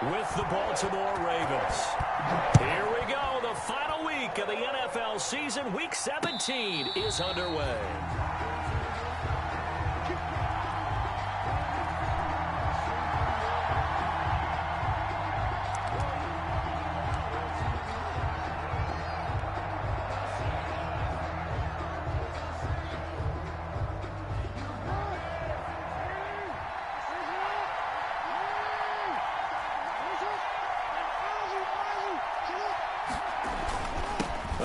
with the Baltimore Ravens. Here we go. The final week of the NFL season. Week 17 is underway.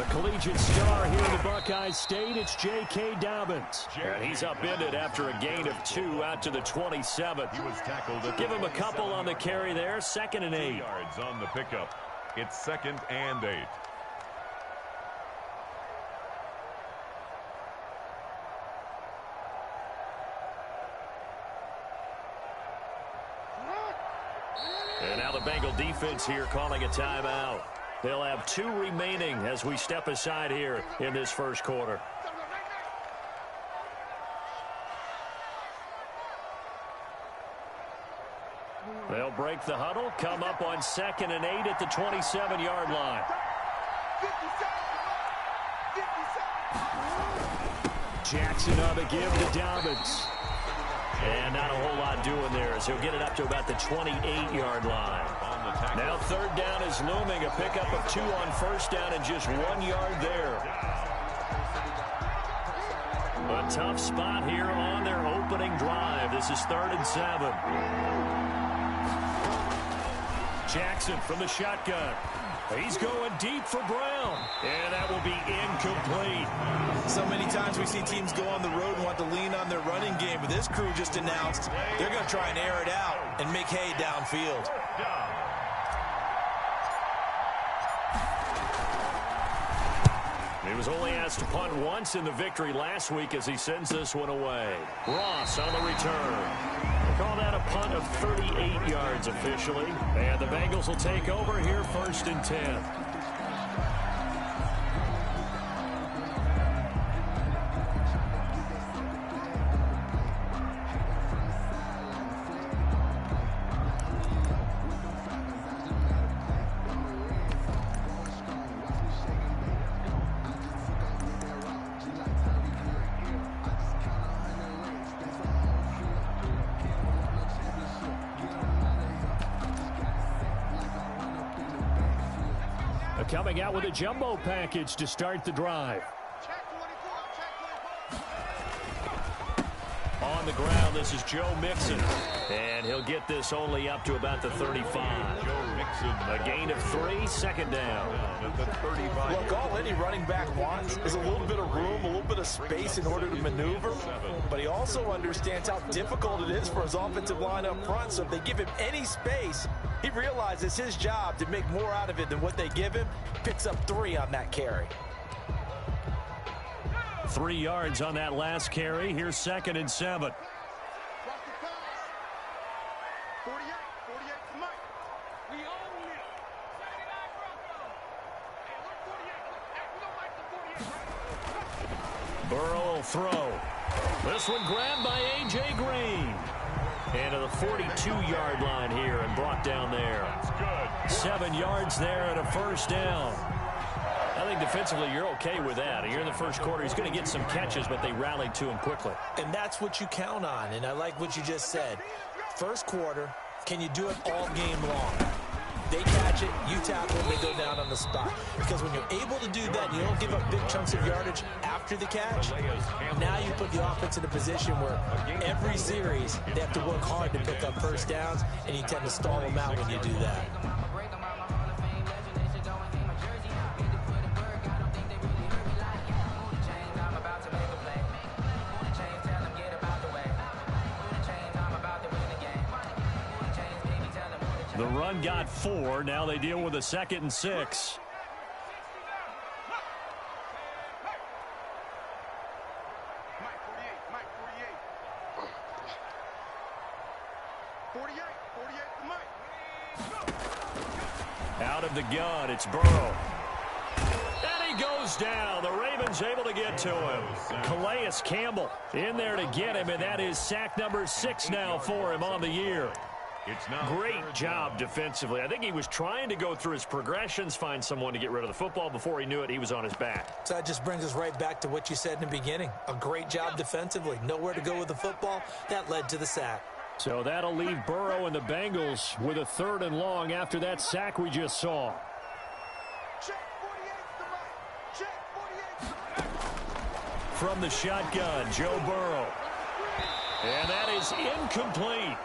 Collegiate star here in the Buckeye State, it's J.K. Dobbins. And he's upended after a gain of 2 out to the 27. He was tackled. Give him a couple on the carry there, 2nd and 8. Yards on the pickup. It's 2nd and 8. And now the Bengal defense here calling a timeout. They'll have 2 remaining as we step aside here in this first quarter. They'll break the huddle, come up on 2nd and 8 at the 27-yard line. Jackson on the give to Dobbins. And not a whole lot doing there as he'll get it up to about the 28-yard line. Now 3rd down is looming. A pickup of 2 on 1st down and just 1 yard there. A tough spot here on their opening drive. This is 3rd and 7. Jackson from the shotgun. He's going deep for Brown. And that will be incomplete. So many times we see teams go on the road and want to lean on their running game. But this crew just announced they're going to try and air it out and make hay downfield. He was only asked to punt once in the victory last week as he sends this one away. Ross on the return. They call that a punt of 38 yards officially. And the Bengals will take over here 1st and 10. Coming out with a jumbo package to start the drive. On the ground, this is Joe Mixon. And he'll get this only up to about the 35. Joe Mixon. A gain of 3, 2nd down. At the 35. Look, all any running back wants is a little bit of room, a little bit of space in order to maneuver. But he also understands how difficult it is for his offensive line up front. So if they give him any space, he realizes his job to make more out of it than what they give him. Picks up 3 on that carry. 3 yards on that last carry. Here's 2nd and 7. Burrow will throw. This one grabbed by A.J. Green. And to the 42-yard line here and brought down there. 7 yards there and a 1st down. I think defensively you're okay with that. Here in the first quarter, he's going to get some catches, but they rallied to him quickly. And that's what you count on, and I like what you just said. First quarter, can you do it all game long? They catch it, you tackle, and they go down on the spot. Because when you're able to do that, and you don't give up big chunks of yardage after the catch, now you put the offense in a position where every series they have to work hard to pick up 1st downs, and you tend to stall them out when you do that. The run got 4. Now they deal with a 2nd and 6. Out of the gun, it's Burrow. And he goes down. The Ravens able to get to him. Calais Campbell in there to get him, and that is sack number 6 now for him on the year. It's now Great job defensively. I think he was trying to go through his progressions, find someone to get rid of the football. Before he knew it, he was on his back. So that just brings us right back to what you said in the beginning. A great job defensively. Nowhere to go with the football. That led to the sack. So that'll leave Burrow and the Bengals with a 3rd and long after that sack we just saw. From the shotgun, Joe Burrow. And that is incomplete.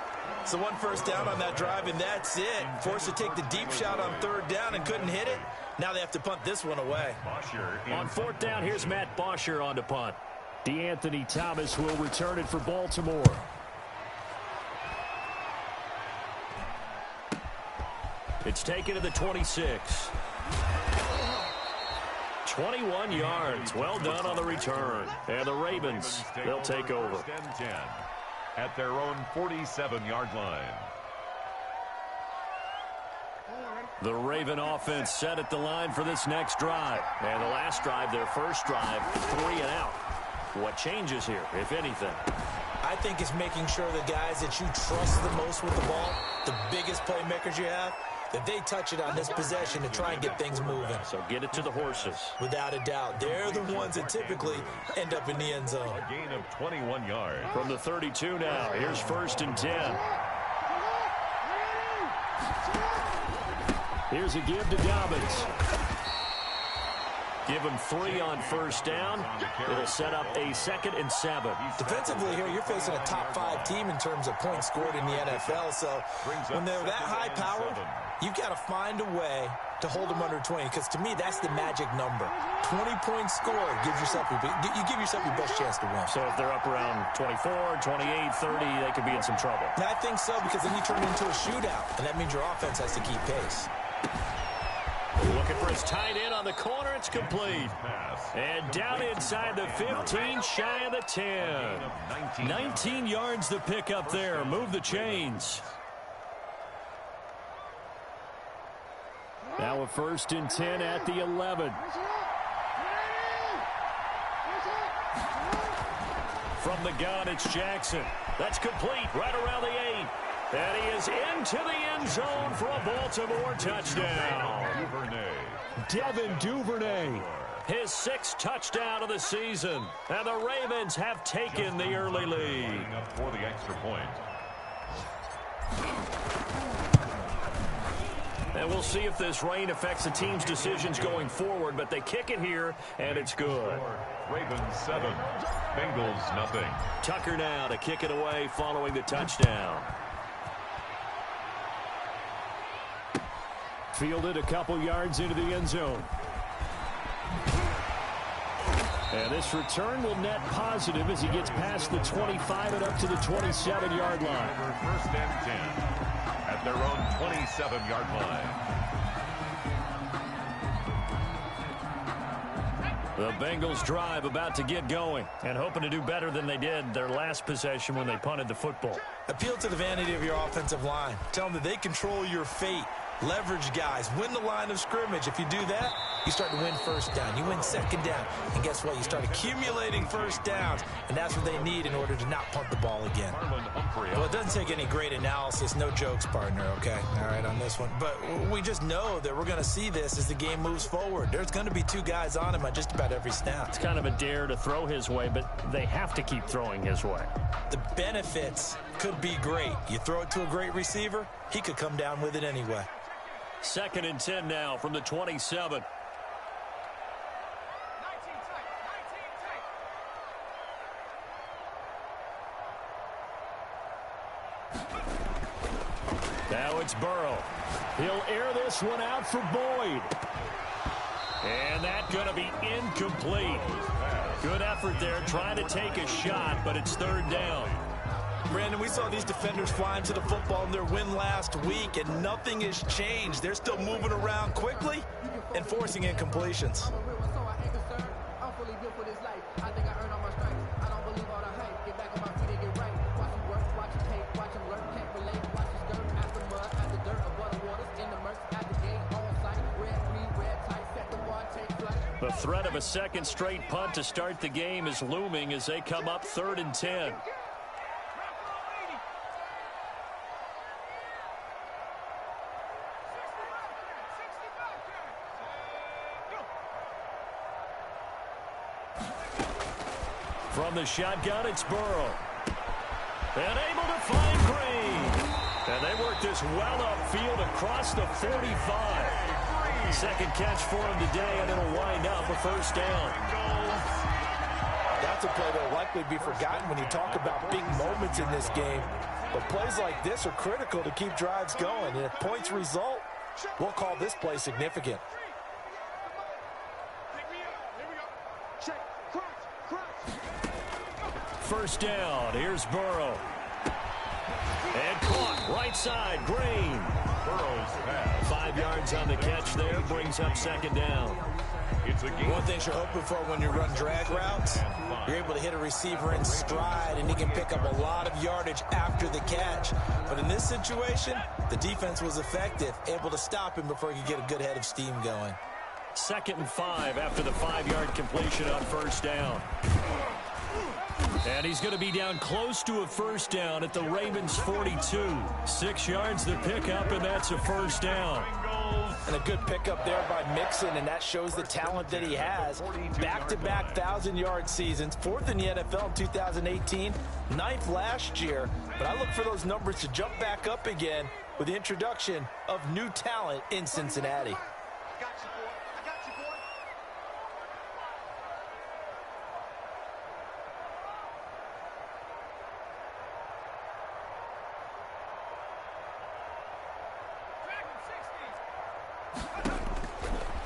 So 1 first down on that drive, and that's it. Forced to take the deep shot on 3rd down and couldn't hit it. Now they have to punt this one away. On 4th down, here's Matt Bosher on to punt. DeAnthony Thomas will return it for Baltimore. It's taken to the 26. 21 yards. Well done on the return. And the Ravens, they'll take over. At their own 47-yard line. The Raven offense set at the line for this next drive. And the last drive, their first drive, 3 and out. What changes here, if anything? I think it's making sure the guys that you trust the most with the ball, the biggest playmakers you have, that they touch it on this possession to try and get things moving. So get it to the horses. Without a doubt. They're the ones that typically end up in the end zone. A gain of 21 yards. From the 32 now, here's 1st and 10. Here's a give to Dobbins. Give him 3 on 1st down. It'll set up a 2nd and 7. Defensively here, you're facing a top 5 team in terms of points scored in the NFL. So when they're that high powered, you've got to find a way to hold them under 20. Because to me, that's the magic number. 20 points scored gives yourself you give yourself your best chance to win. So if they're up around 24, 28, 30, they could be in some trouble. And I think so, because then you turn it into a shootout. And that means your offense has to keep pace. Looking for his tight end on the corner. It's complete. And down inside the 15, shy of the 10. 19 yards to pick up there. Move the chains. Now a 1st and 10 at the 11. From the gun, it's Jackson. That's complete right around the 8. And he is into the end zone for a Baltimore touchdown. Devin Duvernay, his 6th touchdown of the season. And the Ravens have taken the early lead. For the extra point. And we'll see if this rain affects the team's decisions going forward, but they kick it here, and it's good. Ravens 7, Bengals nothing. Tucker now to kick it away following the touchdown. Fielded a couple yards into the end zone. And this return will net positive as he gets past the 25 and up to the 27-yard line. 1st and 10 at their own 27-yard line. The Bengals drive about to get going and hoping to do better than they did their last possession when they punted the football. Appeal to the vanity of your offensive line. Tell them that they control your fate. Leverage guys. Win the line of scrimmage. If you do that, you start to win 1st down. You win 2nd down. And guess what? You start accumulating 1st downs. And that's what they need in order to not punt the ball again. Well, it doesn't take any great analysis. No jokes, partner, okay? All right, on this one. But we just know that we're going to see this as the game moves forward. There's going to be 2 guys on him on just about every snap. It's kind of a dare to throw his way, but they have to keep throwing his way. The benefits could be great. You throw it to a great receiver, he could come down with it anyway. 2nd and 10 now from the 27. Now it's Burrow. He'll air this one out for Boyd. And that's going to be incomplete. Good effort there trying to take a shot, but it's 3rd down. Brandon, we saw these defenders flying to the football in their win last week, and nothing has changed. They're still moving around quickly and forcing incompletions. The threat of a 2nd straight punt to start the game is looming as they come up 3rd and 10. From the shotgun, it's Burrow. And able to find Green. And they work this well upfield across the 45. Second catch for him today, and it'll wind up a first down. That's a play that will likely be forgotten when you talk about big moments in this game. But plays like this are critical to keep drives going. And if points result, we'll call this play significant. First down, here's Burrow. And caught, right side, Green. Burrow's pass. 5 yards on the catch there, brings up second down. It's a game. One thing you're hoping for when you run drag routes, you're able to hit a receiver in stride, and he can pick up a lot of yardage after the catch. But in this situation, the defense was effective, able to stop him before he could get a good head of steam going. 2nd and 5 after the 5-yard completion on first down. And he's going to be down close to a first down at the Ravens' 42. 6 yards the pickup, and that's a first down. And a good pickup there by Mixon, and that shows the talent that he has. Back-to-back 1,000-yard seasons, 4th in the NFL in 2018, 9th last year. But I look for those numbers to jump back up again with the introduction of new talent in Cincinnati.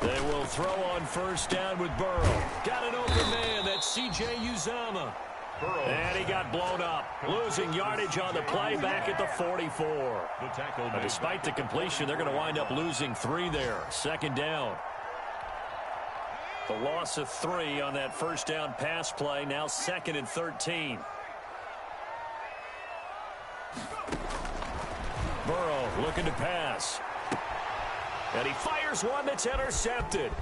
They will throw on first down with Burrow. Got an open man. That's C.J. Uzomah. And he got blown up. Losing yardage on the play back at the 44. Despite the completion, they're going to wind up losing 3 there. Second down. The loss of 3 on that first down pass play. Now 2nd and 13. Burrow looking to pass. And he fires one that's intercepted.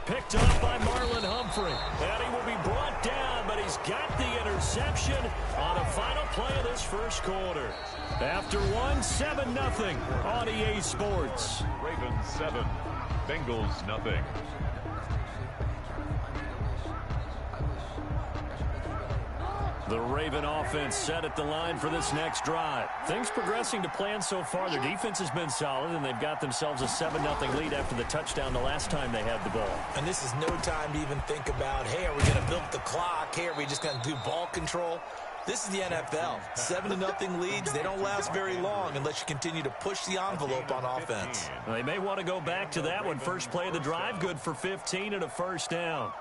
Picked up by Marlon Humphrey. And he will be brought down, but he's got the interception on the final play of this first quarter. After 7-0 on EA Sports. Ravens 7, Bengals nothing. The Raven offense set at the line for this next drive. Things progressing to plan so far. Their defense has been solid, and they've got themselves a 7-0 lead after the touchdown the last time they had the ball. And this is no time to even think about, hey, are we going to milk the clock? Hey, are we just going to do ball control? This is the NFL. 7-0 leads, they don't last very long unless you continue to push the envelope on offense. Well, they may want to go back to that one. First play of the drive, good for 15 and a first down.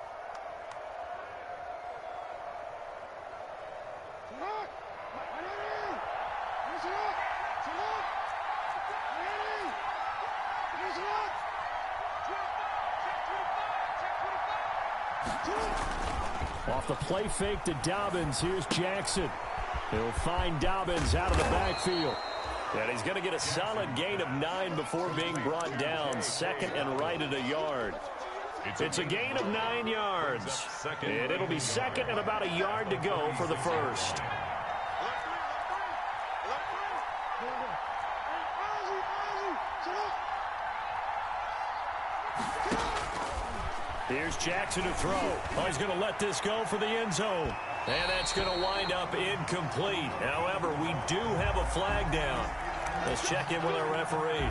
Off the play fake to Dobbins, here's Jackson. He'll find Dobbins out of the backfield. And he's going to get a solid gain of 9 before being brought down. 2nd and right at a yard. It's a gain of 9 yards. And it'll be 2nd and about a yard to go for the first. Here's Jackson to throw. Oh, he's going to let this go for the end zone. And that's going to wind up incomplete. However, we do have a flag down. Let's check in with our referee.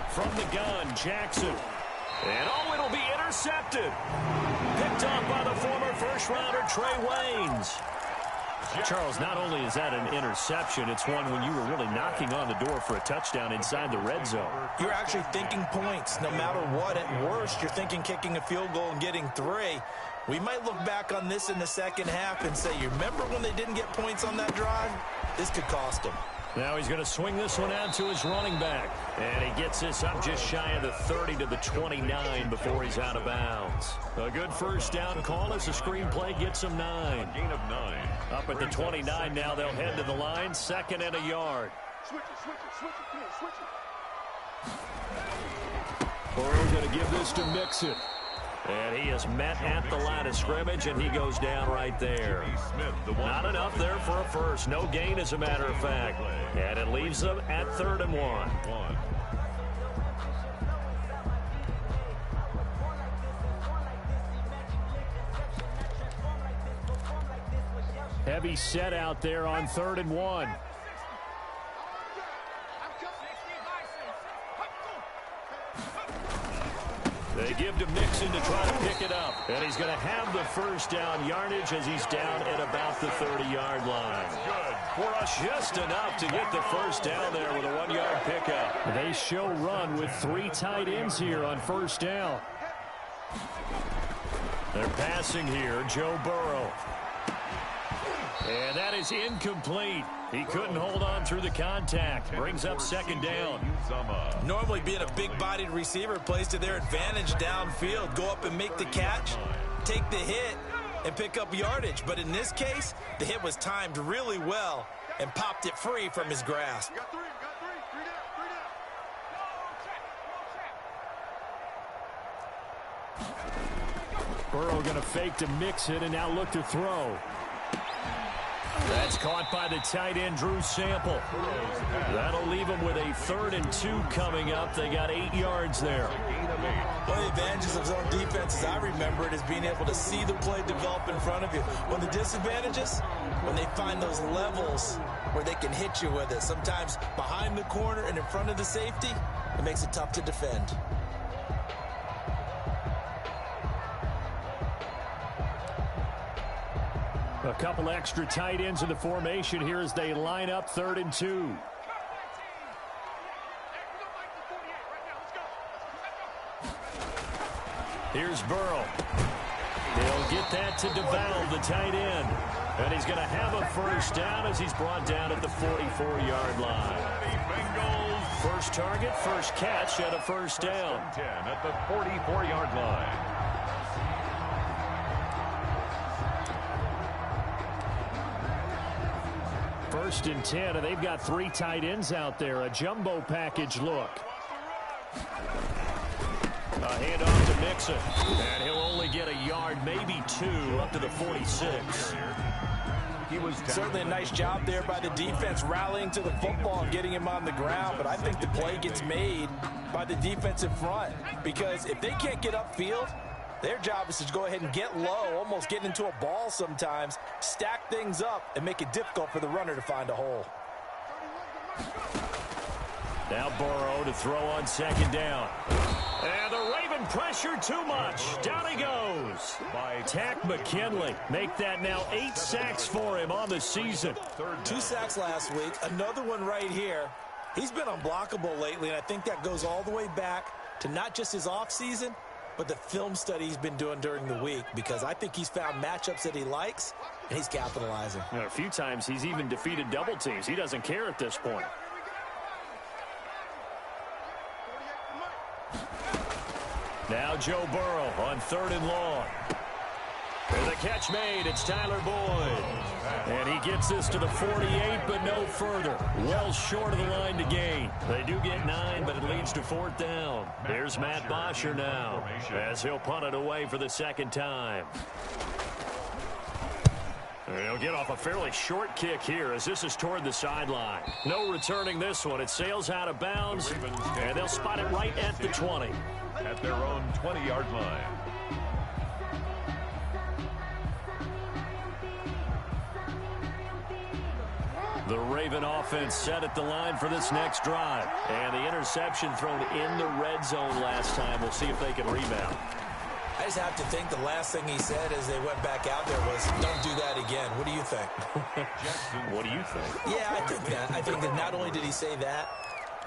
From the gun, Jackson. And oh, it'll be intercepted. Picked up by the former first-rounder Trey Waynes. Charles, not only is that an interception, it's one when you were really knocking on the door for a touchdown inside the red zone. You're actually thinking points. No matter what, at worst, you're thinking kicking a field goal and getting 3. We might look back on this in the second half and say, you remember when they didn't get points on that drive? This could cost them. Now he's going to swing this one out to his running back. And he gets this up just shy of the 30 to the 29 before he's out of bounds. A good first down call as the screenplay gets him 9. Gain of 9. Up at the 29 now, they'll head to the line. 2nd and a yard. Switch it, come here, switch it. give this to Mixon. And he is met at the line of scrimmage, and he goes down right there. Not enough there for a first. No gain, as a matter of fact. And it leaves them at 3rd and 1. Heavy set out there on 3rd and 1. They give to Mixon to try to pick it up. And he's going to have the first down yardage as he's down at about the 30-yard line. Good for us. Just enough to get the first down there with a 1-yard pickup. They show run with 3 tight ends here on first down. They're passing here, Joe Burrow. And that is incomplete. He couldn't hold on through the contact. Brings up 2nd down. Normally being a big-bodied receiver plays to their advantage downfield. Go up and make the catch, take the hit, and pick up yardage. But in this case, the hit was timed really well and popped it free from his grasp. Burrow going to fake to Mixon and now look to throw. That's caught by the tight end, Drew Sample. That'll leave them with a 3rd and 2 coming up. They got 8 yards there. One of the advantages of zone defense, as I remember it, is being able to see the play develop in front of you. One of the disadvantages, when they find those levels where they can hit you with it, sometimes behind the corner and in front of the safety, it makes it tough to defend. A couple extra tight ends in the formation here as they line up 3rd and 2. Here's Burrow. He'll get that to DeVal, the tight end. And he's going to have a first down as he's brought down at the 44-yard line. First target, first catch, and a first down. 10 at the 44-yard line. First and 10, and they've got 3 tight ends out there. A jumbo package look. A handoff to Mixon. And he'll only get a yard, maybe 2, up to the 46. He was certainly a nice job there by the defense, rallying to the football and getting him on the ground. But I think the play gets made by the defensive front, because if they can't get upfield, their job is to go ahead and get low, almost get into a ball sometimes, stack things up, and make it difficult for the runner to find a hole. Now Burrow to throw on 2nd down. And the Raven pressure too much. Down he goes. By Tack McKinley. Make that now 8 sacks for him on the season. 2 sacks last week. Another one right here. He's been unblockable lately, and I think that goes all the way back to not just his offseason, but the film study he's been doing during the week, because I think he's found matchups that he likes, and he's capitalizing. You know, a few times he's even defeated double teams. He doesn't care at this point. Now Joe Burrow on 3rd and long. And the catch made. It's Tyler Boyd. And he gets this to the 48, but no further. Well short of the line to gain. They do get 9, but it leads to 4th down. Here's Matt Bosher now, as he'll punt it away for the 2nd time. And he'll get off a fairly short kick here as this is toward the sideline. No returning this one. It sails out of bounds, and they'll spot it right at the 20. At their own 20-yard line. The Raven offense set at the line for this next drive. And the interception thrown in the red zone last time. We'll see if they can rebound. I just have to think the last thing he said as they went back out there was, don't do that again. What do you think? What do you think? Yeah, I think that. I think that not only did he say that,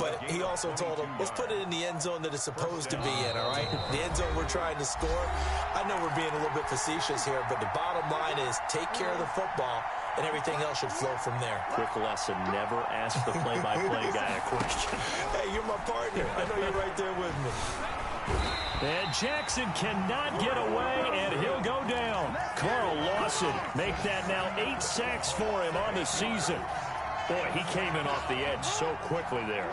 but he also told him, let's put it in the end zone that it's supposed to be in, all right? The end zone we're trying to score. I know we're being a little bit facetious here, but the bottom line is take care of the football, and everything else should flow from there. Quick lesson, never ask the play-by-play guy a question. Hey, you're my partner. I know you're right there with me. And Jackson cannot get away, and he'll go down. Carl Lawson make that now 8 sacks for him on the season. Boy, he came in off the edge so quickly there.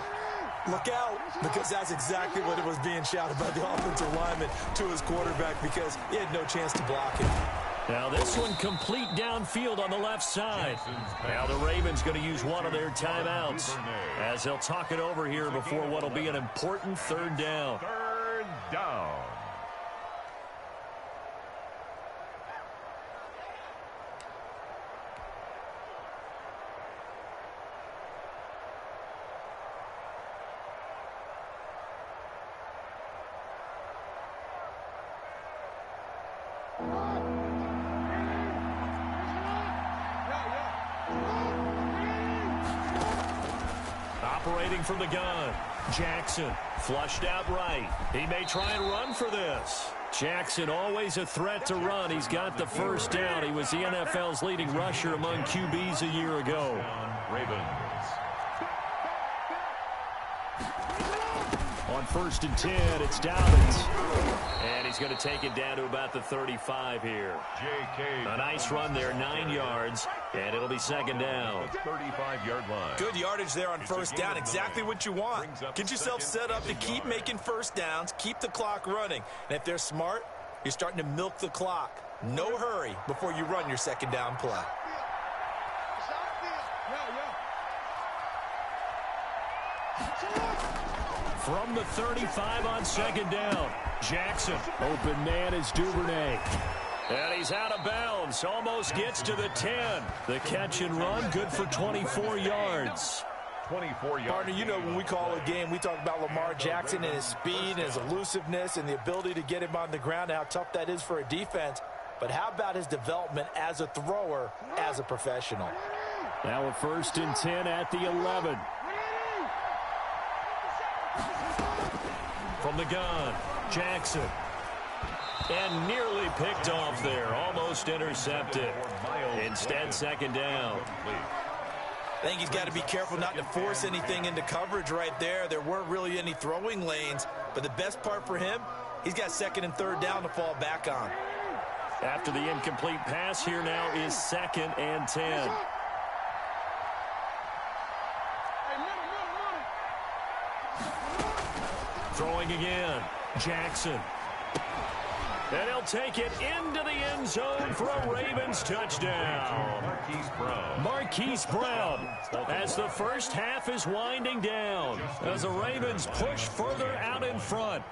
look out, because that's exactly what it was being shouted by the offensive lineman to his quarterback, because he had no chance to block it. Now this one complete downfield on the left side. Now the Ravens going to use one of their timeouts as they'll talk it over here before what will be an important third down. Third down. Operating from the gun, Jackson flushed out right. He may try and run for this. Jackson always a threat to run. He's got the first down. He was the NFL's leading rusher among QBs a year ago. Ravens. On 1st and 10, it's Dobbins. And he's going to take it down to about the 35 here. A nice run there, 9 yards, and it'll be second down. 35-yard line. Good yardage there on first down, exactly what you want. Get yourself set up to keep making first downs, keep the clock running. And if they're smart, you're starting to milk the clock. No hurry before you run your second down play. From the 35 on second down, Jackson. Open man is Duvernay. And he's out of bounds. Almost gets to the 10. The catch and run, good for 24 yards. 24 yards. Partner, you know when we call a game, we talk about Lamar Jackson and his speed and his elusiveness and the ability to get him on the ground and how tough that is for a defense. But how about his development as a thrower, as a professional? Now a 1st and 10 at the 11. From the gun, Jackson. And nearly picked off there. Almost intercepted. Instead, second down. I think he's got to be careful not to force anything into coverage right there. There weren't really any throwing lanes. But the best part for him, he's got second and third down to fall back on. After the incomplete pass, here now is 2nd and 10. Throwing again, Jackson. And he'll take it into the end zone for a Ravens touchdown. Marquise Brown as the first half is winding down as the Ravens push further out in front.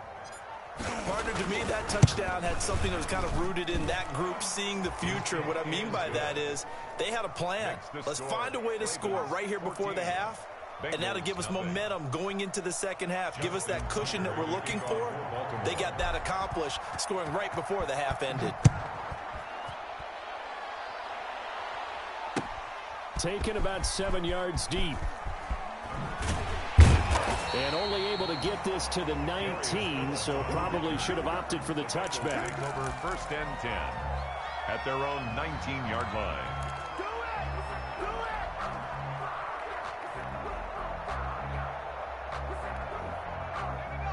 Partner, to me, that touchdown had something that was kind of rooted in that group seeing the future. What I mean by that is they had a plan. Let's find a way to score right here before the half. And that'll give us momentum going into the second half. Give us that cushion that we're looking for. They got that accomplished, scoring right before the half ended. Taken about 7 yards deep. And only able to get this to the 19, so probably should have opted for the touchback. Over 1st and 10 at their own 19-yard line.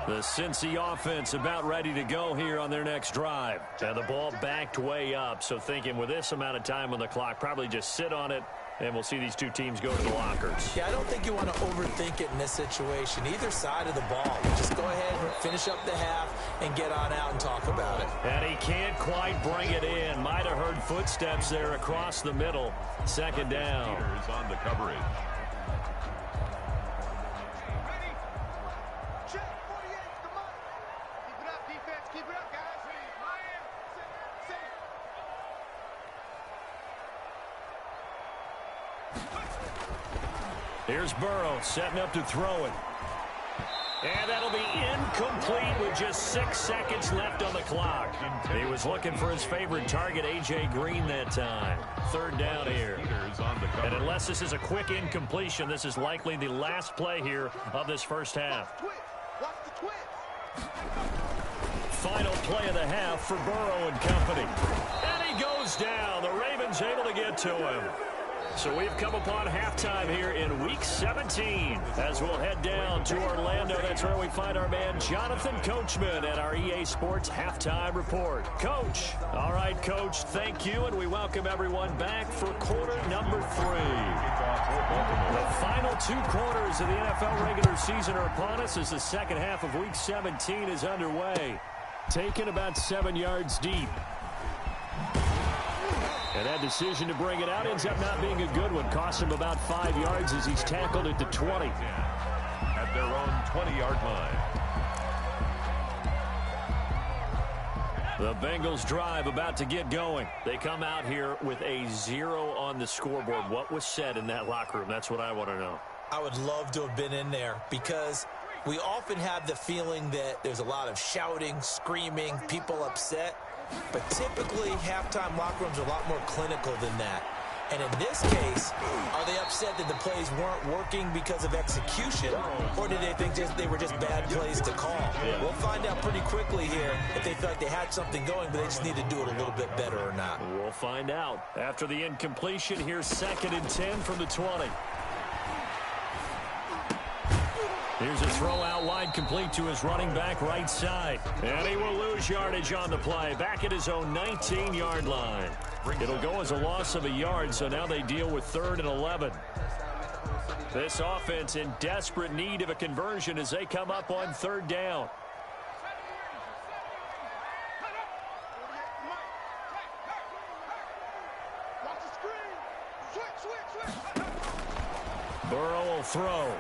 The Cincy offense about ready to go here on their next drive. And the ball backed way up, so thinking with this amount of time on the clock, probably just sit on it, and we'll see these two teams go to the lockers. Yeah, I don't think you want to overthink it in this situation. Either side of the ball. Just go ahead and finish up the half and get on out and talk about it. And he can't quite bring it in. Might have heard footsteps there across the middle. Second down. Peters on the coverage. Here's Burrow setting up to throw it. And that'll be incomplete with just 6 seconds left on the clock. He was looking for his favorite target, A.J. Green, that time. Third down here. And unless this is a quick incompletion, this is likely the last play here of this first half. Final play of the half for Burrow and company. And he goes down. The Ravens able to get to him. So we've come upon halftime here in Week 17 as we'll head down to Orlando. That's where we find our man Jonathan Coachman at our EA Sports Halftime Report. Coach. All right, Coach, thank you, and we welcome everyone back for quarter number 3. The final 2 quarters of the NFL regular season are upon us as the second half of Week 17 is underway. Taken about 7 yards deep. And that decision to bring it out ends up not being a good one. Costs him about 5 yards as he's tackled at the 20. At their own 20-yard line. The Bengals drive about to get going. They come out here with a 0 on the scoreboard. What was said in that locker room? That's what I want to know. I would love to have been in there because we often have the feeling that there's a lot of shouting, screaming, people upset. But typically, halftime locker rooms are a lot more clinical than that. And in this case, are they upset that the plays weren't working because of execution, or did they think they were just bad plays to call? Yeah. We'll find out pretty quickly here if they felt like they had something going, but they just need to do it a little bit better or not. We'll find out. After the incompletion, here's 2nd and 10 from the 20. Here's a throw out wide, complete to his running back right side. And he will lose yardage on the play. Back at his own 19-yard line. It'll go as a loss of a yard, so now they deal with 3rd and 11. This offense in desperate need of a conversion as they come up on 3rd down. Burrow will throw.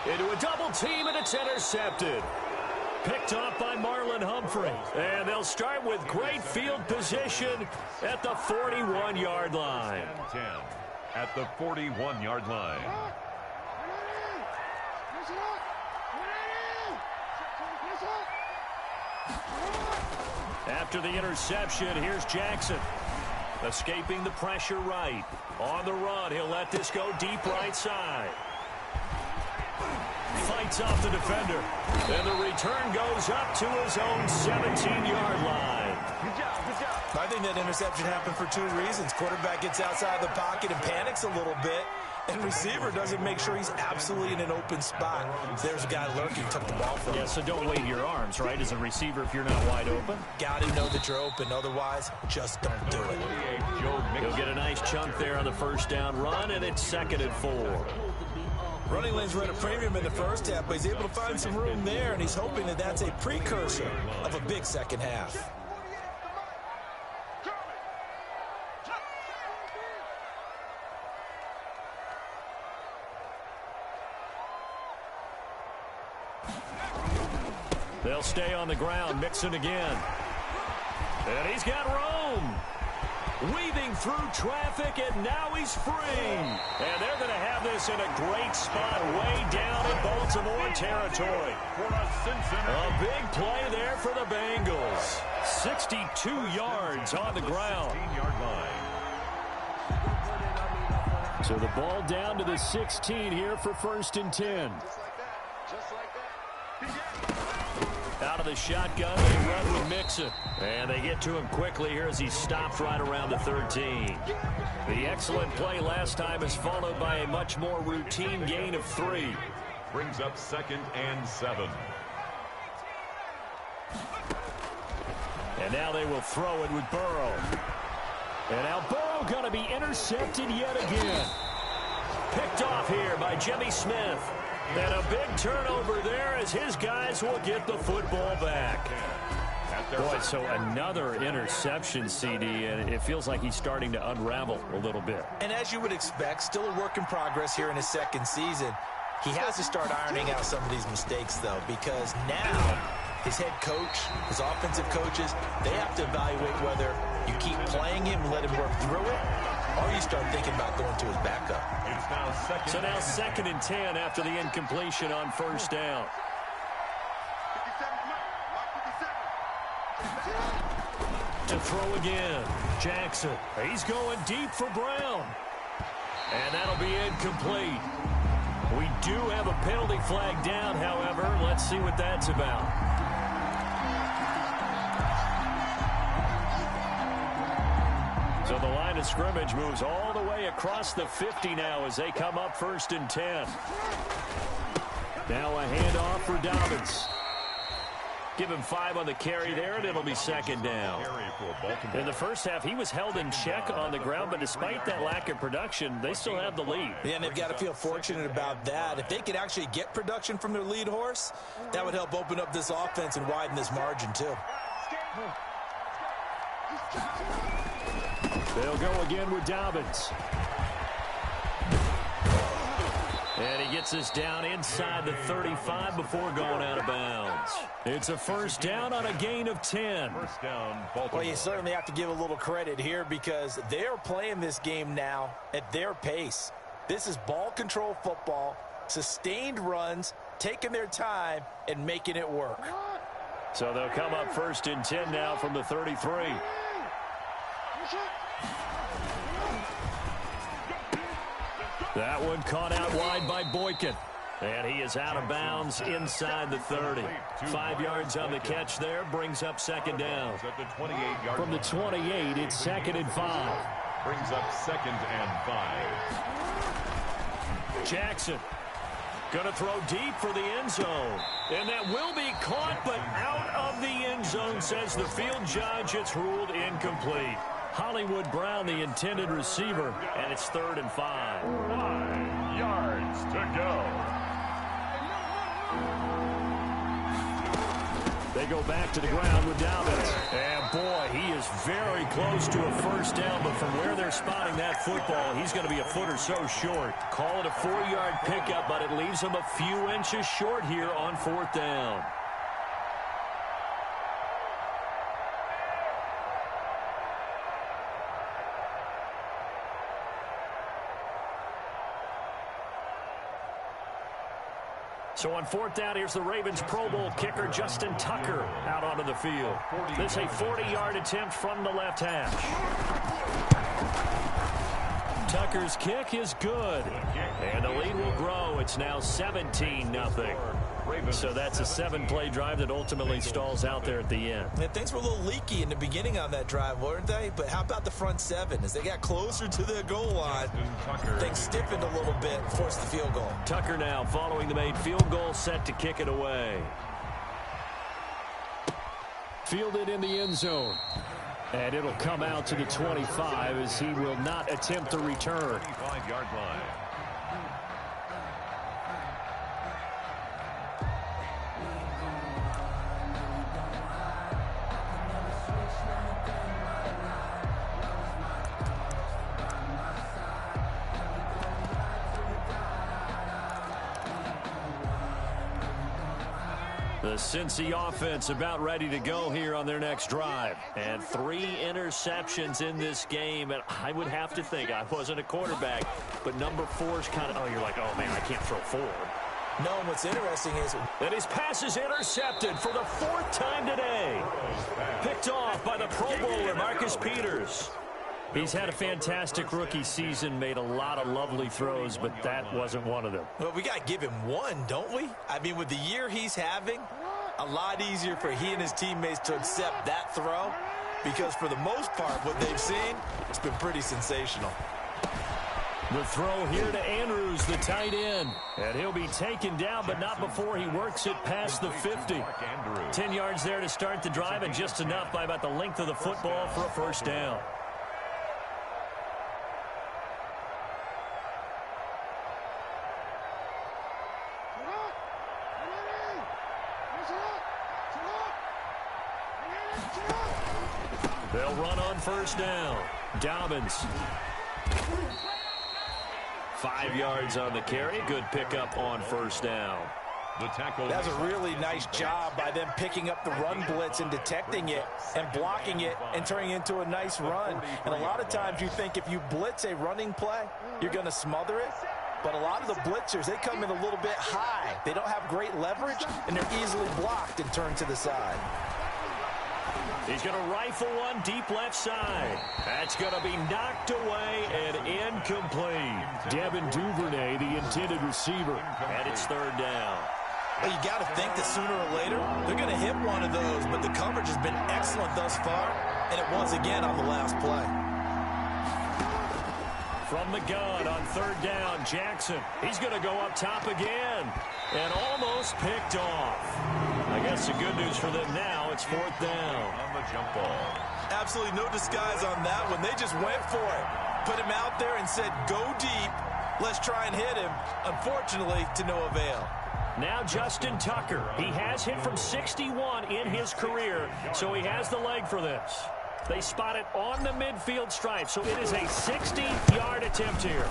Into a double team, and it's intercepted. Picked off by Marlon Humphrey. And they'll start with great field position at the 41-yard line. 10 at the 41-yard line. After the interception, here's Jackson. Escaping the pressure right. On the run, he'll let this go deep right side. Fights off the defender. And the return goes up to his own 17-yard line. Good job. I think that interception happened for 2 reasons. Quarterback gets outside the pocket and panics a little bit. And receiver doesn't make sure he's absolutely in an open spot. There's a guy lurking, took the ball from him. Yeah, so don't wave your arms, right, as a receiver if you're not wide open. Got to know that you're open. Otherwise, just don't do it. He'll get a nice chunk there on the first down run, and it's 2nd and 4. Running lanes were at a premium in the first half, but he's able to find some room there, and he's hoping that that's a precursor of a big second half. They'll stay on the ground, Mixon again. And he's got room. Weaving through traffic, and now he's free. And they're going to have this in a great spot way down in Baltimore territory. A big play there for the Bengals. 62 yards on the ground. So the ball down to the 16 here for 1st and 10. Out of the shotgun, they run with Mixon. And they get to him quickly here as he stopped right around the 13. The excellent play last time is followed by a much more routine gain of 3. Brings up 2nd and 7. And now they will throw it with Burrow. And now Burrow going to be intercepted yet again. Picked off here by Jimmy Smith. And a big turnover there as his guys will get the football back. Boy, so another interception, CD, and it feels like he's starting to unravel a little bit. And as you would expect, still a work in progress here in his 2nd season. He has to start ironing out some of these mistakes, though, because now his head coach, his offensive coaches, they have to evaluate whether you keep playing him and let him work through it, or you start thinking about going to his backup. So now 2nd and 10 after the incompletion on 1st down. To throw again, Jackson. He's going deep for Brown. And that'll be incomplete. We do have a penalty flag down, however. Let's see what that's about. So the line of scrimmage moves all the way across the 50 now as they come up 1st and 10. Now a handoff for Dobbins. Give him 5 on the carry there, and it'll be 2nd down. In the first half, he was held in check on the ground, but despite that lack of production, they still have the lead. Yeah, and they've got to feel fortunate about that. If they could actually get production from their lead horse, that would help open up this offense and widen this margin, too. They'll go again with Dobbins. And he gets us down inside the 35 before going out of bounds. It's a 1st down on a gain of 10. 1st down, Baltimore. Well, you certainly have to give a little credit here because they're playing this game now at their pace. This is ball control football, sustained runs, taking their time, and making it work. So they'll come up 1st and 10 now from the 33. That one caught out wide by Boykin. And he is out of bounds inside the 30. 5 yards on the catch there, brings up 2nd down. From the 28, it's 2nd and 5. Brings up 2nd and 5. Jackson going to throw deep for the end zone. And that will be caught, but out of the end zone, says the field judge. It's ruled incomplete. Hollywood Brown, the intended receiver, and it's 3rd and 5. 5 yards to go. They go back to the ground with Dobbins. And, boy, he is very close to a 1st down, but from where they're spotting that football, he's going to be a foot or so short. Call it a 4-yard pickup, but it leaves him a few inches short here on 4th down. So on 4th down, here's the Ravens Pro Bowl kicker, Justin Tucker, out onto the field. This a 40-yard attempt from the left hash. Tucker's kick is good. And the lead will grow. It's now 17-0. So that's a 7-play drive that ultimately stalls out there at the end. And things were a little leaky in the beginning on that drive, weren't they? But how about the front 7? As they got closer to the goal line, things stiffened a little bit, forced the field goal. Tucker now following the made field goal, set to kick it away. Fielded in the end zone. And it'll come out to the 25 as he will not attempt to return. 25-yard line. The Cincy offense about ready to go here on their next drive. And 3 interceptions in this game. And I would have to think, I wasn't a quarterback, but number 4 is kind of, oh, you're like, oh, man, I can't throw 4. No, and what's interesting is that his pass is intercepted for the 4th time today. Picked off by the Pro Bowler, Marcus Peters. He's had a fantastic rookie season, made a lot of lovely throws, but that wasn't one of them. Well, we got to give him one, don't we? I mean, with the year he's having, a lot easier for he and his teammates to accept that throw because for the most part, what they've seen, it's been pretty sensational. The throw here to Andrews, the tight end. And he'll be taken down, but not before he works it past the 50. 10 yards there to start the drive, and just enough by about the length of the football for a 1st down. They'll run on 1st down. Dobbins. 5 yards on the carry. Good pickup on 1st down. That was a really nice job by them picking up the run blitz and detecting it and blocking it and turning it into a nice run. And a lot of times you think if you blitz a running play, you're going to smother it. But a lot of the blitzers, they come in a little bit high. They don't have great leverage, and they're easily blocked and turned to the side. He's going to rifle one deep left side. That's going to be knocked away and incomplete. Devin Duvernay, the intended receiver, and it's 3rd down. Well, you got to think that sooner or later they're going to hit one of those, but the coverage has been excellent thus far, and it was again on the last play. From the gun on third down, Jackson. He's going to go up top again and almost picked off. I guess the good news for them now, it's fourth down. On the jump ball. Absolutely no disguise on that one. They just went for it. Put him out there and said, go deep. Let's try and hit him. Unfortunately, to no avail. Now Justin Tucker. He has hit from 61 in his career, so he has the leg for this. They spot it on the midfield stripe, so it is a 60-yard attempt here.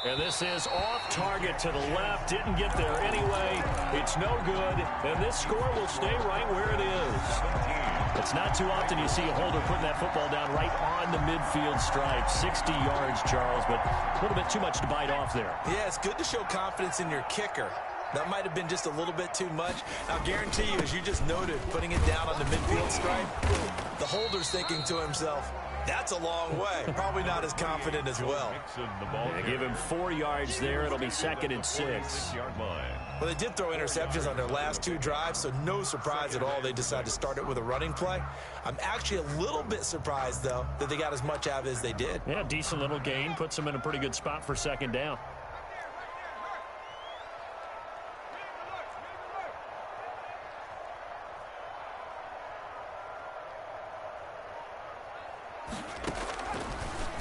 And this is off target to the left. Didn't get there anyway. It's no good, and this score will stay right where it is. It's not too often you see a holder putting that football down right on the midfield stripe. 60 yards, Charles, but a little bit too much to bite off there. Yeah, it's good to show confidence in your kicker. That might have been just a little bit too much. I'll guarantee you, as you just noted, putting it down on the midfield stripe, the holder's thinking to himself, that's a long way. Probably not as confident as well. Yeah, give him 4 yards there. It'll be 2nd and 6. Well, they did throw interceptions on their last 2 drives, so no surprise at all they decided to start it with a running play. I'm actually a little bit surprised, though, that they got as much out of it as they did. Yeah, decent little gain. Puts them in a pretty good spot for 2nd down.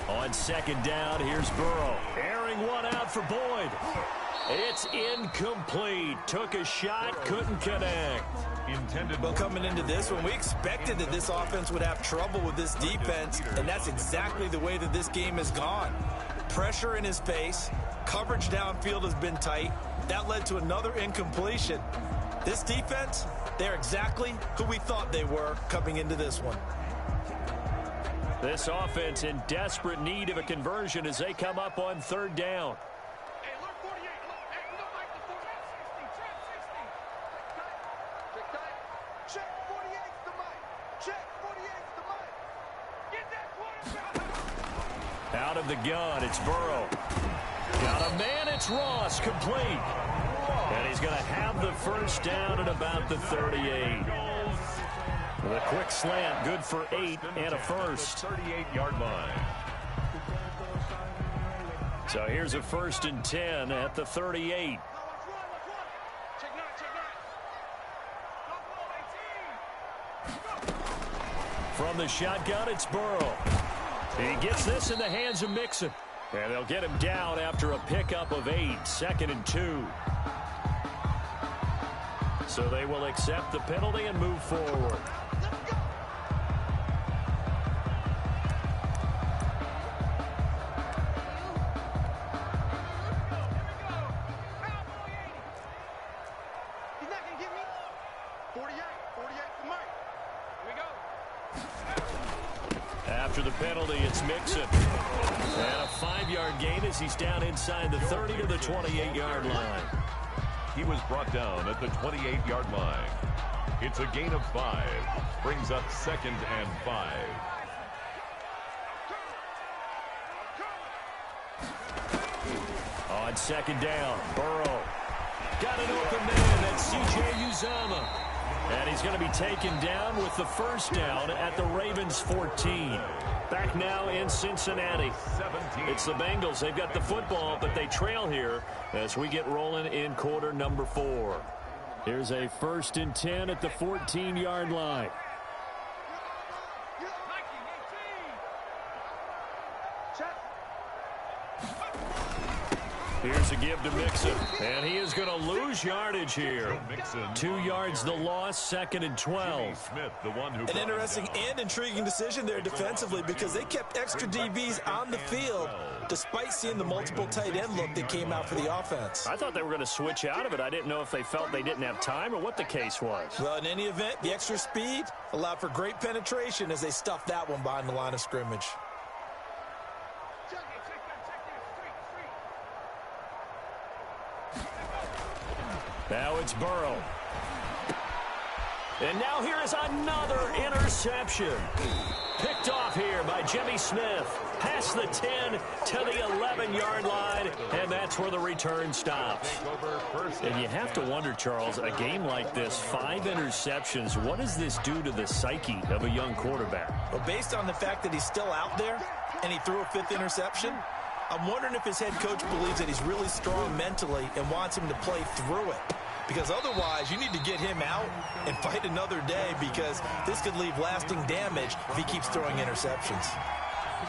On 2nd down, here's Burrow. Airing one out for Boyd. It's incomplete. Took a shot, couldn't connect. Well, coming into this one, we expected that this offense would have trouble with this defense, and that's exactly the way that this game has gone. Pressure in his face. Coverage downfield has been tight. That led to another incompletion. This defense, they're exactly who we thought they were coming into this one. This offense in desperate need of a conversion as they come up on 3rd down. Out of the gun, it's Burrow. Got a man, it's Ross, complete. And he's going to have the 1st down at about the 38. With a quick slant, good for 8 and a 1st. 38-yard line. So here's a 1st and 10 at the 38. From the shotgun, it's Burrow. He gets this in the hands of Mixon. And they'll get him down after a pickup of 8, 2nd and 2. So they will accept the penalty and move forward. After the penalty, it's Mixon. And a 5-yard gain as he's down inside the 30 to the 28-yard line. He was brought down at the 28-yard line. It's a gain of 5. Brings up 2nd and 5. On 2nd down, Burrow. Got an open man. That's C.J. Uzomah. And he's going to be taken down with the 1st down at the Ravens' 14. Back now in Cincinnati. It's the Bengals. They've got the football, but they trail here as we get rolling in quarter number 4. Here's a 1st and 10 at the 14-yard line. Here's a give to Mixon, and he is going to lose yardage here. 2 yards the loss, 2nd and 12. An interesting and intriguing decision there defensively because they kept extra DBs on the field despite seeing the multiple tight end look that came out for the offense. I thought they were going to switch out of it. I didn't know if they felt they didn't have time or what the case was. Well, in any event, the extra speed allowed for great penetration as they stuffed that one behind the line of scrimmage. Now it's Burrow. And now here is another interception. Picked off here by Jimmy Smith. Past the 10 to the 11-yard line, and that's where the return stops. And you have to wonder, Charles, a game like this, 5 interceptions, what does this do to the psyche of a young quarterback? Well, based on the fact that he's still out there and he threw a 5th interception. I'm wondering if his head coach believes that he's really strong mentally and wants him to play through it. Because otherwise, you need to get him out and fight another day, because this could leave lasting damage if he keeps throwing interceptions.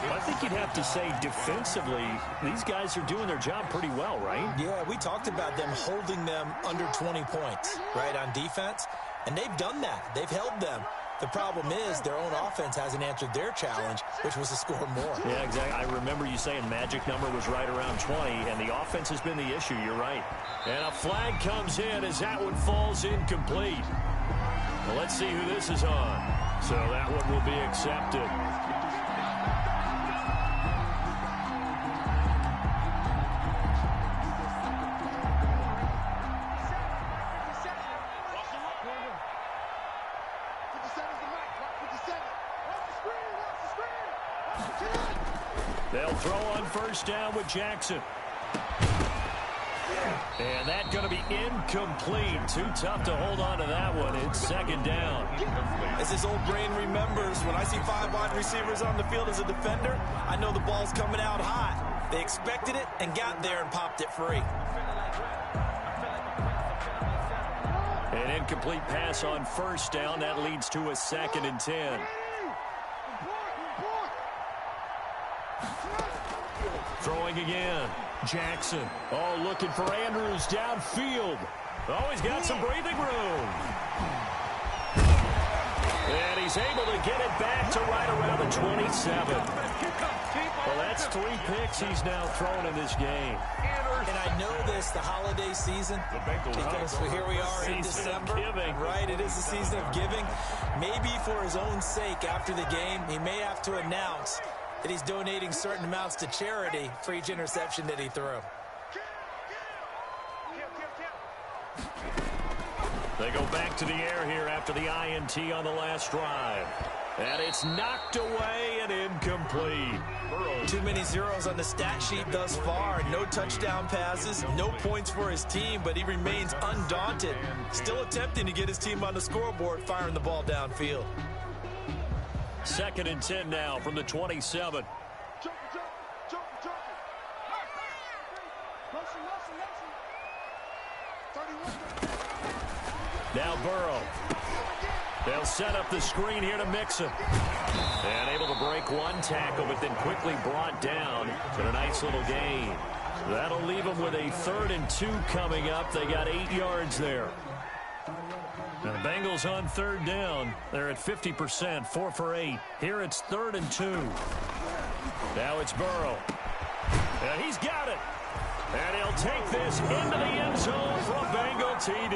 I think you'd have to say defensively, these guys are doing their job pretty well, right? Yeah, we talked about them holding them under 20 points, right, on defense. And they've done that. They've held them. The problem is their own offense hasn't answered their challenge, which was to score more. Yeah, exactly. I remember you saying magic number was right around 20, and the offense has been the issue. You're right. And a flag comes in as that one falls incomplete. Well, let's see who this is on. So that one will be accepted. They'll throw on first down with Jackson. And that's going to be incomplete. Too tough to hold on to that one. It's second down. As his old brain remembers, when I see 5 wide receivers on the field as a defender, I know the ball's coming out hot. They expected it and got there and popped it free. An incomplete pass on first down. That leads to a 2nd and 10. Throwing again. Jackson. Oh, looking for Andrews downfield. Oh, he's got some breathing room. And he's able to get it back to right around the 27. Well, that's 3 picks he's now thrown in this game. And I know this, the holiday season, because here we are in December, right? It is the season of giving. Maybe for his own sake after the game, he may have to announce that he's donating certain amounts to charity for each interception that he threw. They go back to the air here after the INT on the last drive. And it's knocked away and incomplete. Too many zeros on the stat sheet thus far. No touchdown passes, no points for his team, but he remains undaunted. Still attempting to get his team on the scoreboard, firing the ball downfield. 2nd and 10 now from the 27. Now Burrow. They'll set up the screen here to mix him. And able to break one tackle, but then quickly brought down. But a nice little gain. That'll leave them with a 3rd and 2 coming up. They got 8 yards there. Now the Bengals on 3rd down. They're at 50%, 4 for 8. Here it's 3rd and 2. Now it's Burrow. And he's got it. And he'll take this into the end zone for a Bengal TD.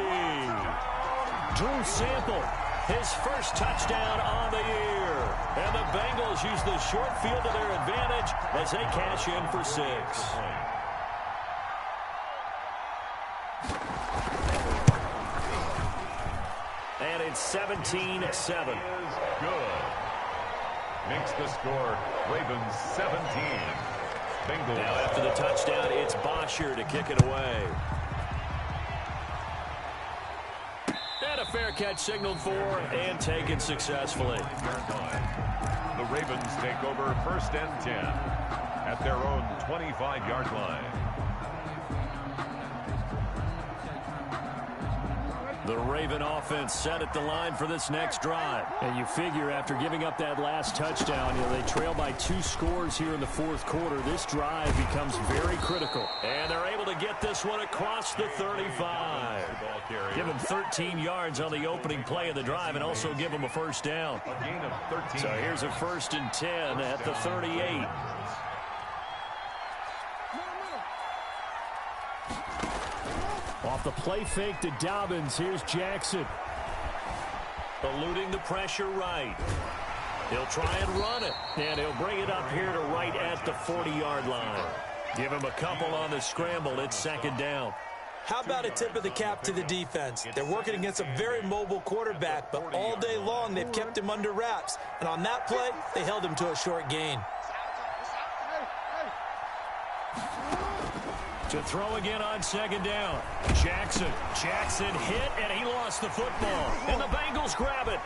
Drew Sample, his first touchdown on the year. And the Bengals use the short field to their advantage as they cash in for 6. And it's 17-7. Good. Makes the score Ravens 17. Bengals. Now after the touchdown, it's Bosher to kick it away. And a fair catch signaled for and taken successfully. The Ravens take over 1st and 10 at their own 25-yard line. The Raven offense set at the line for this next drive. And you figure after giving up that last touchdown, they trail by 2 scores here in the 4th quarter. This drive becomes very critical. And they're able to get this one across the 35. Give them 13 yards on the opening play of the drive and also give them a first down. A gain of 13. So here's a 1st and 10 at the 38. Off the play fake to Dobbins, here's Jackson. Eluding the pressure right. He'll try and run it, and he'll bring it up here to right at the 40-yard line. Give him a couple on the scramble. It's 2nd down. How about a tip of the cap to the defense? They're working against a very mobile quarterback, but all day long they've kept him under wraps. And on that play, they held him to a short gain. To throw again on 2nd down. Jackson hit, and he lost the football. And the Bengals grab it.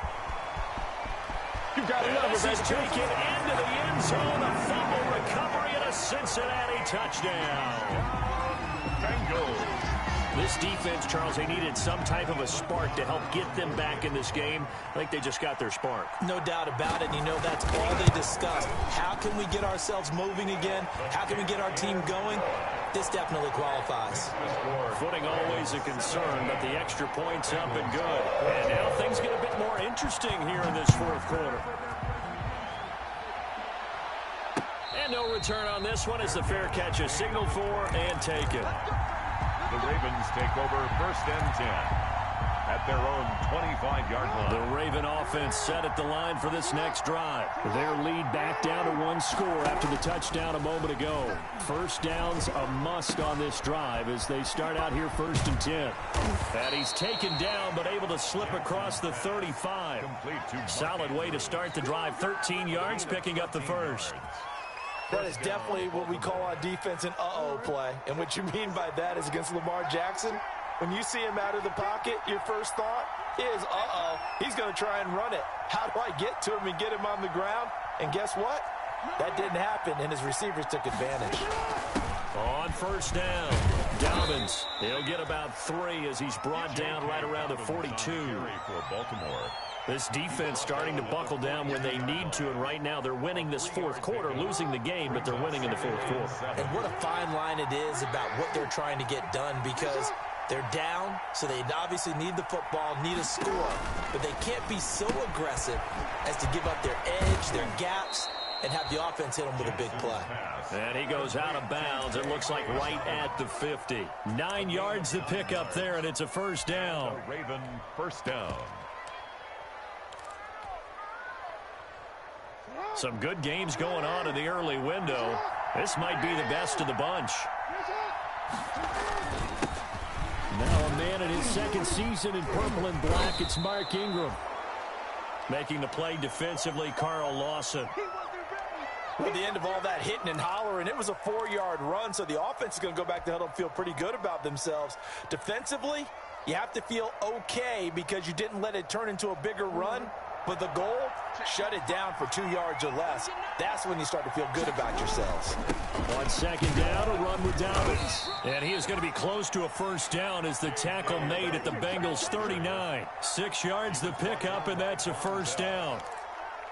You got to love it, This is baby. taken into the end zone. A fumble recovery and a Cincinnati touchdown. Bengals. This defense, Charles, they needed some type of a spark to help get them back in this game. I think they just got their spark. No doubt about it. You know, that's all they discussed. How can we get ourselves moving again? How can we get our team going? This definitely qualifies. Footing always a concern, but the extra point's up and good. And now things get a bit more interesting here in this fourth quarter. And no return on this one as the fair catch is signaled for and taken. The Ravens take over 1st and 10 at their own 25-yard line. The Raven offense set at the line for this next drive. Their lead back down to 1 score after the touchdown a moment ago. First down's a must on this drive as they start out here 1st and 10. And he's taken down but able to slip across the 35. Solid way to start the drive. 13 yards, picking up the first. That is definitely what we call on defense an uh-oh play. And what you mean by that is against Lamar Jackson, when you see him out of the pocket, your first thought is, uh-oh, he's going to try and run it. How do I get to him and get him on the ground? And guess what? That didn't happen, and his receivers took advantage. On first down, Dobbins. He'll get about 3 as he's brought down right around the 42. For Baltimore. This defense starting to buckle down when they need to, and right now they're winning this fourth quarter, losing the game, but they're winning in the fourth quarter. And what a fine line it is about what they're trying to get done, because they're down, so they obviously need the football, need a score, but they can't be so aggressive as to give up their edge, their gaps, and have the offense hit them with a big play. And he goes out of bounds. It looks like right at the 50. 9 yards to pick up there, and it's a first down. The Raven first down. Some good games going on in the early window. This might be the best of the bunch. Now a man in his second season in purple and black. It's Mark Ingram. Making the play defensively, Carl Lawson. At the end of all that hitting and hollering, it was a 4-yard run, so the offense is going to go back to huddle and feel pretty good about themselves. Defensively, you have to feel okay because you didn't let it turn into a bigger run. But the goal, shut it down for 2 yards or less. That's when you start to feel good about yourselves. On second down, a run with Dobbins. And he is going to be close to a first down as the tackle made at the Bengals 39. 6 yards the pickup, and that's a first down.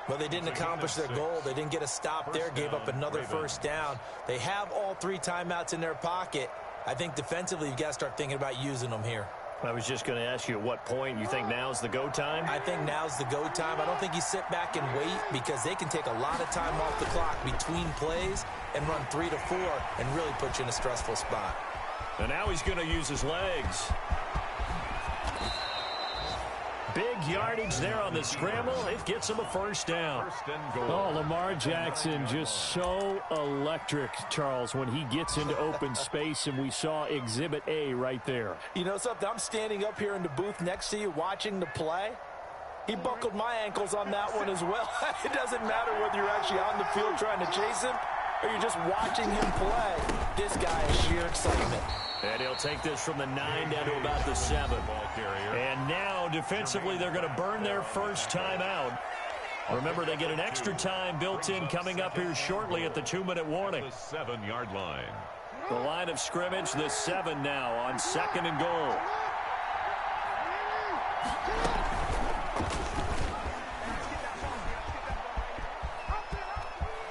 Well, they didn't accomplish their goal. They didn't get a stop there, gave up another first down. They have all 3 timeouts in their pocket. I think defensively you've got to start thinking about using them here. I was just going to ask you at what point you think now's the go time? I think now's the go time. I don't think you sit back and wait because they can take a lot of time off the clock between plays and run 3 to 4 and really put you in a stressful spot. And now he's going to use his legs. Big yardage there on the scramble. It gets him a first down. Oh, Lamar Jackson just so electric, Charles, when he gets into open space, and we saw Exhibit A right there. You know something? I'm standing up here in the booth next to you watching the play. He buckled my ankles on that one as well. It doesn't matter whether you're actually on the field trying to chase him or you're just watching him play. This guy is sheer excitement. And he'll take this from the 9 down to about the 7. And now, defensively, they're going to burn their first time out. Remember, they get an extra time built in coming up here shortly at the 2-minute warning. The 7-yard line. The line of scrimmage, the 7 now on second and goal.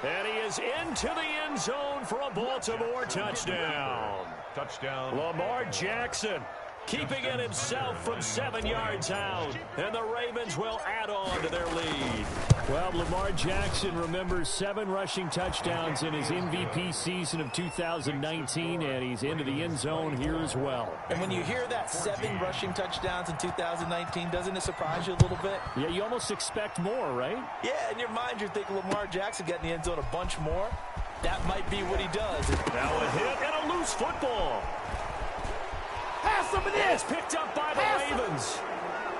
And he is into the end zone for a Baltimore touchdown. Touchdown. Lamar Jackson keeping it himself from 7 yards out. And the Ravens will add on to their lead. Well, Lamar Jackson remembers 7 rushing touchdowns in his MVP season of 2019, and he's into the end zone here as well. And when you hear that 7 rushing touchdowns in 2019, doesn't it surprise you a little bit? Yeah, you almost expect more, right? Yeah, in your mind, you're thinking Lamar Jackson got in the end zone a bunch more. That might be what he does. Now a hit and a loose football. Pass him it is. Picked up by the Ravens.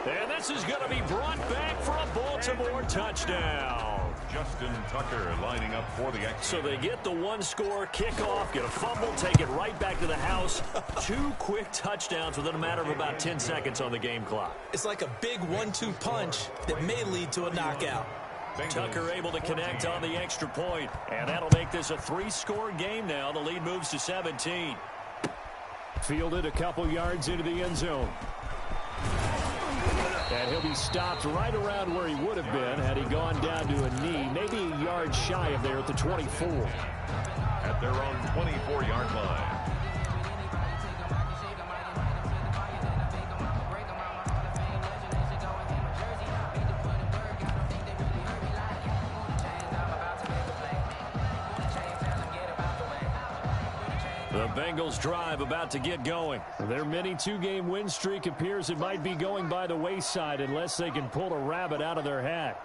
And this is going to be brought back for a Baltimore touchdown. Justin Tucker lining up for the action. So they get the 1-score kickoff, get a fumble, take it right back to the house. 2 quick touchdowns within a matter of about 10 seconds on the game clock. It's like a big 1-2 punch that may lead to a knockout. Tucker able to connect on the extra point, and that'll make this a 3-score game now. The lead moves to 17. Fielded a couple yards into the end zone. And he'll be stopped right around where he would have been had he gone down to a knee, maybe a yard shy of there at the 24. At their own 24-yard line. The Bengals drive about to get going. Their mini 2-game win streak appears it might be going by the wayside unless they can pull a rabbit out of their hat.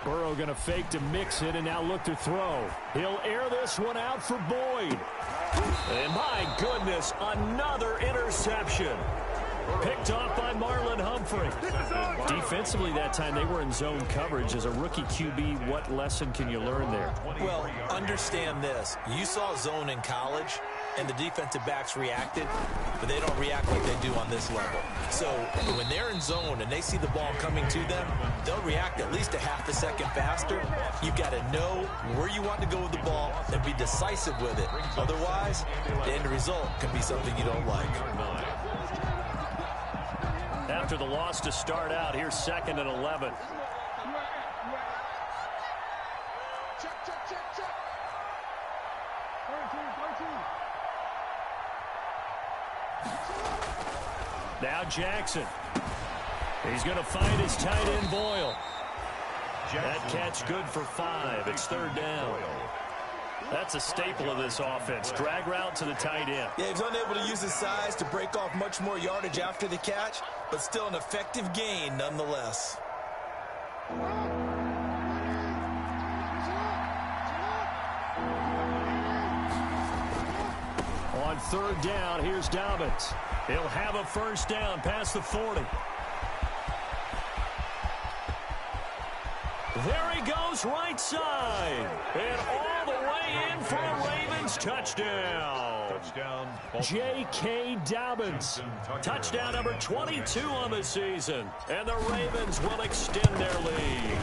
Burrow going to fake to mix it and now look to throw. He'll air this one out for Boyd. And my goodness, another interception. Picked off by Marlon Humphrey. Defensively that time they were in zone coverage. As a rookie QB, what lesson can you learn there? Well, understand this. You saw zone in college, and the defensive backs reacted, but they don't react like they do on this level. So when they're in zone and they see the ball coming to them, they'll react at least a half a second faster. You've got to know where you want to go with the ball and be decisive with it. Otherwise, the end result can be something you don't like. After the loss to start out, here's 2nd and 11. Now Jackson. He's going to find his tight end Boyle. That catch good for 5. It's 3rd down. That's a staple of this offense. Drag route to the tight end. Yeah, he's unable to use his size to break off much more yardage after the catch, but still an effective gain nonetheless. On 3rd down, here's Dobbins. He'll have a 1st down past the 40. There he goes, right side. And all the way in for a Ravens touchdown. J.K. Dobbins. Touchdown number 22 on the season. And the Ravens will extend their lead.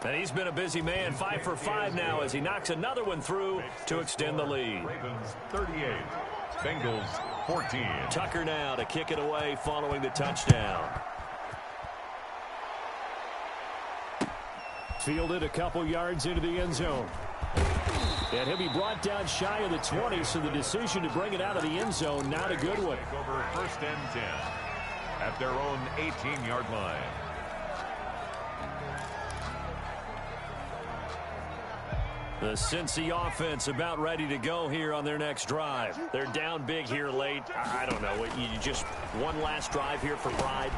And he's been a busy man, 5 for 5 now as he knocks another one through to extend the lead. Ravens 38, Bengals 14. Tucker now to kick it away following the touchdown. Fielded a couple yards into the end zone. And he'll be brought down shy of the 20, so the decision to bring it out of the end zone, not a good one. Over 1st and 10 at their own 18-yard line. The Cincy offense about ready to go here on their next drive. They're down big here late. I don't know. You just one last drive here for pride?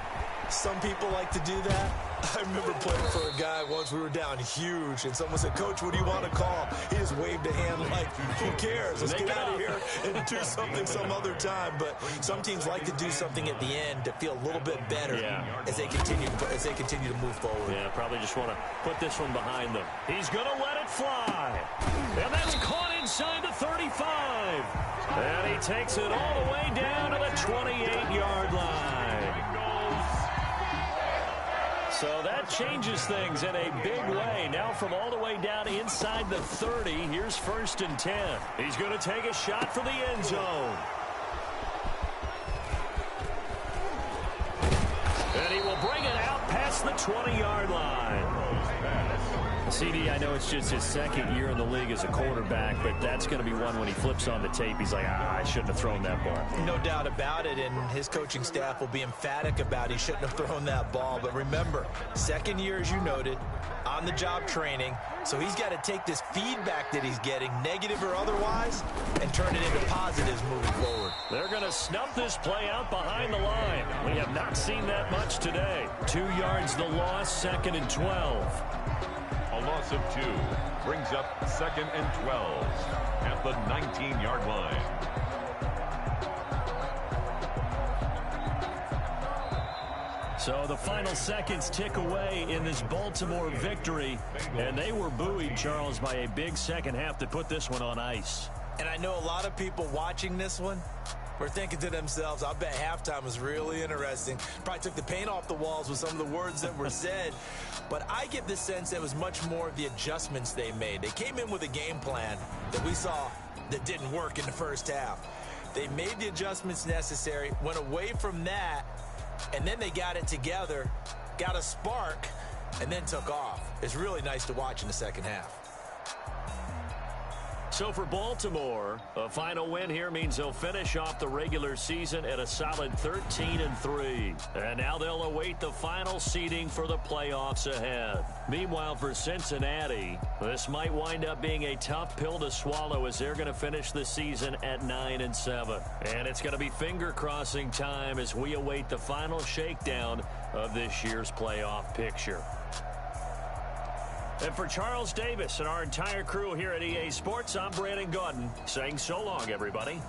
Some people like to do that. I remember playing for a guy once. We were down huge, and someone said, "Coach, what do you want to call?" He just waved a hand like, "Who cares? Let's get out of here and do something some other time." But some teams like to do something at the end to feel a little bit better as they continue to move forward. Yeah, probably just want to put this one behind them. He's going to let it fly, and that's caught inside the 35. And he takes it all the way down to the 28-yard line. So that changes things in a big way. Now from all the way down inside the 30, here's 1st and 10. He's going to take a shot for the end zone. And he will bring it out past the 20-yard line. CD, I know it's just his 2nd year in the league as a quarterback, but that's going to be one when he flips on the tape. He's like, I shouldn't have thrown that ball. No doubt about it, and his coaching staff will be emphatic about he shouldn't have thrown that ball. But remember, 2nd year, as you noted, on-the-job training, so he's got to take this feedback that he's getting, negative or otherwise, and turn it into positives moving forward. They're going to snuff this play out behind the line. We have not seen that much today. 2 yards the loss, 2nd and 12. A loss of 2 brings up 2nd and 12 at the 19-yard line. So the final seconds tick away in this Baltimore victory, and they were buoyed, Charles, by a big second half to put this one on ice. And I know a lot of people watching this one, were thinking to themselves, I bet halftime was really interesting. Probably took the paint off the walls with some of the words that were said. But I get the sense that it was much more of the adjustments they made. They came in with a game plan that we saw that didn't work in the first half. They made the adjustments necessary, went away from that, and then they got it together, got a spark, and then took off. It's really nice to watch in the second half. So for Baltimore, a final win here means they'll finish off the regular season at a solid 13-3. And now they'll await the final seeding for the playoffs ahead. Meanwhile, for Cincinnati, this might wind up being a tough pill to swallow as they're going to finish the season at 9-7. And it's going to be finger-crossing time as we await the final shakedown of this year's playoff picture. And for Charles Davis and our entire crew here at EA Sports, I'm Brandon Gaudin saying so long, everybody.